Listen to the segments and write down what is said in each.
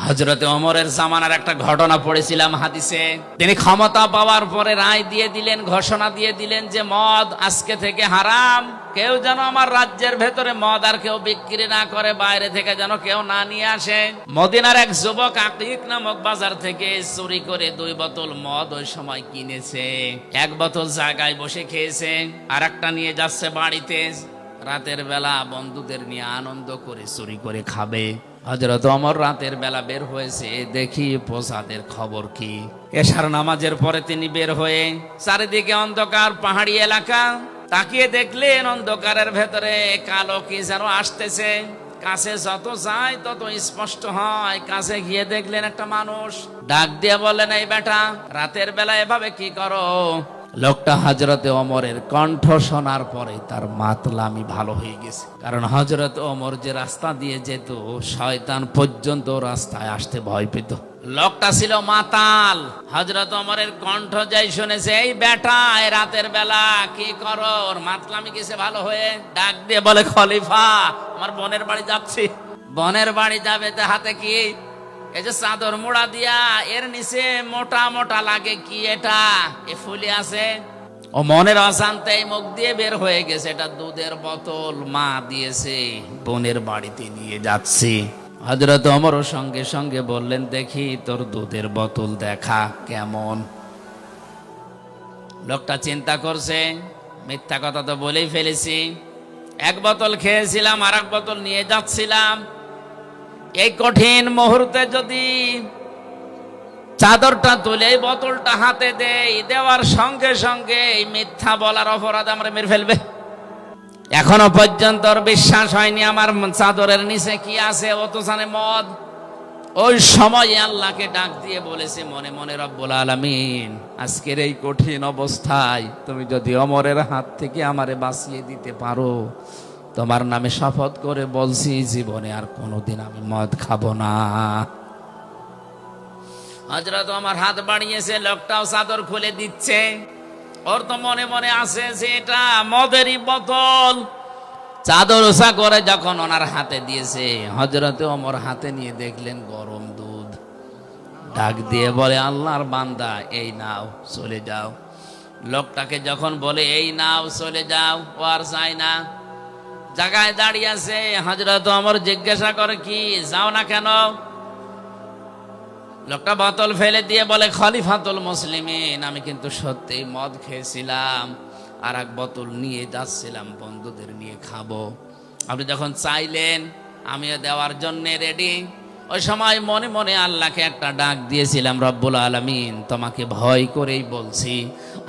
হযরতে ওমরের জামানার একটা ঘটনা পড়েছিলাম হাদিসে। তিনি ক্ষমতা পাওয়ার পরে রায় দিয়ে দিলেন, ঘোষণা দিয়ে দিলেন যে মদ আজকে থেকে হারাম। কেউ যেন আমার রাজ্যের ভেতরে মদ আর কেউ বিক্রি না করে, বাইরে থেকে যেন কেউ না নিয়ে আসে। মদিনার এক যুবক আকিক নামক বাজার থেকে চুরি করে 2 বোতল মদ ওই সময় কিনেছে। 1 বোতল জায়গায় বসে খেয়েছে, আর একটা নিয়ে যাচ্ছে বাড়িতে। রাতের বেলা বন্ধুদের নিয়ে আনন্দ করে চুরি করে খাবে। হযরত ওমর রাতের বেলা বের হয়েছে, দেখি প্রসাদের খবর কি। এশার নামাজের পরে তিনি বের হয়ে, চারিদিকে অন্ধকার, পাহাড়ি এলাকা। তাকিয়ে দেখলেন অন্ধকারের ভেতরে কালো কি যেন আসতেছে। কাছে যত যায় তত স্পষ্ট হয়। কাছে গিয়ে দেখলেন একটা মানুষ। ডাক দিয়ে বললেন, এই বেটা, রাতের বেলা এভাবে কি করো? লোকটা হযরতে ওমরের কণ্ঠ শোনার পরে তার মাতলামি ভালো হয়ে গেছে। কারণ হযরত ওমর যে রাস্তা দিয়ে যেত, শয়তান পর্যন্ত রাস্তায় আসতে ভয় পেত। লোকটা ছিল মাতাল। হযরত ওমরের কণ্ঠ যাই শুনেছে, এই বেটা, এই রাতের বেলা কি করো? ওর মাতলামি গেছে ভালো হয়ে। ডাক দিয়ে বলে, খলিফা, আমার বোনের বাড়ি যাচ্ছি। বোনের বাড়ি যাবে, তে হাতে কি? এই যে চাদর মোড়া দিয়া, এর নিচে মোটা মোটা লাগে কি এটা? এ ফুলি আছে। ও মনের অশান্তি মুখ দিয়ে বের হয়ে গেছে, এটা দুধের বোতল মা দিয়েছে, বোনের বাড়িতে নিয়ে যাচ্ছি। হযরত ওমর সঙ্গে সঙ্গে বললেন, দেখি তোর দুধের বোতল দেখা কেমন। লোকটা চিন্তা করছে, মিথ্যা কথা তো বলেই ফেলেছি। 1 বোতল খেয়েছিলাম, আর 1 বোতল নিয়ে যাচ্ছিলাম। এই কঠিন মুহূর্তে যদি চাদরটা তুলে এই বোতলটা হাতে দেই, দেওয়ার সঙ্গে সঙ্গে এই মিথ্যা বলার অপরাধ আমরা মেরে ফেলবে। এখনো পর্যন্ত ওর বিশ্বাস হয়নি আমার চাদরের নিচে কি আছে, ও তো জানে মদ। ওই সময় আল্লাহকে ডাক দিয়ে বলেছে মনে মনে, রব্বুল আলামিন, আজকের এই কঠিন অবস্থায় তুমি যদি ওমরের হাত থেকে আমারে বাঁচিয়ে দিতে পারো, তোমার নামে শপথ করে বলছি, জীবনে আর কোনোদিন আমি মদ খাবো না। হযরত ওমর হাত বাড়িয়েছে, লোকটাও চাদর খুলে দিচ্ছে। ওর তো মনে মনে আছে যে এটা মদেরই বোতল। চাদর ওসা করে যখন ওনার হাতে দিয়েছে, হযরত ওমর হাতে নিয়ে দেখলেন গরম দুধ। ডাক দিয়ে বলে, আল্লাহর বান্দা, এই নাও, চলে যাও। লোকটাকে যখন বলে এই নাও, চলে যাও, ও আর যায় না, জায়গায় দাঁড়িয়ে আছে। হযরত ওমর জিজ্ঞাসা করে, কি যাও না কেন? লোকটা বোতল ফেলে দিয়ে বলে, খলিফাতুল মুসলিমিন, আমি কিন্তু সত্যি মদ খেয়েছিলাম, আর 1 বোতল নিয়ে যাচ্ছিলাম বন্ধুদের নিয়ে খাবো। আপনি যখন চাইলেন আমিও দেওয়ার জন্য রেডি। ওই সময় মনে মনে আল্লাহকে একটা ডাক দিয়েছিলাম, রব্বুল আলামিন, তোমাকে ভয় করেই বলছি,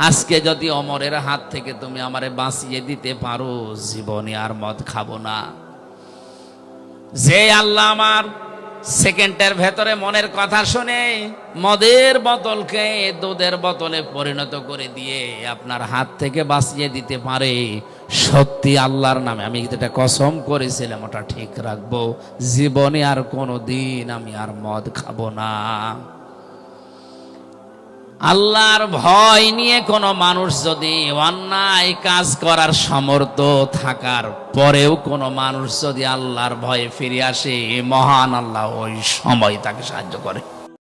আজকে যদি ওমরের হাত থেকে তুমি আমারে বাঁচিয়ে দিতে পারো, জীবনে আর মদ খাবো না। যে আল্লাহ আমার সেকেন্ডের ভেতরে মনের কথা শুনে মদের বোতলকে দুধের বোতলে পরিণত করে দিয়ে আপনার হাত থেকে বাঁচিয়ে দিতে পারে, সত্যি আল্লাহর নামে আমি যেটা কসম করেছিলাম ওটা ঠিক রাখবো, জীবনে আর কোনোদিন আমি আর মদ খাবো না। আল্লাহর ভয় নিয়ে কোনো মানুষ যদি অন্যায় কাজ করার সামর্থ্য থাকার পরেও কোনো মানুষ যদি আল্লাহর ভয়ে ফিরে আসে, মহান আল্লাহ ওই সময় তাকে সাহায্য করে।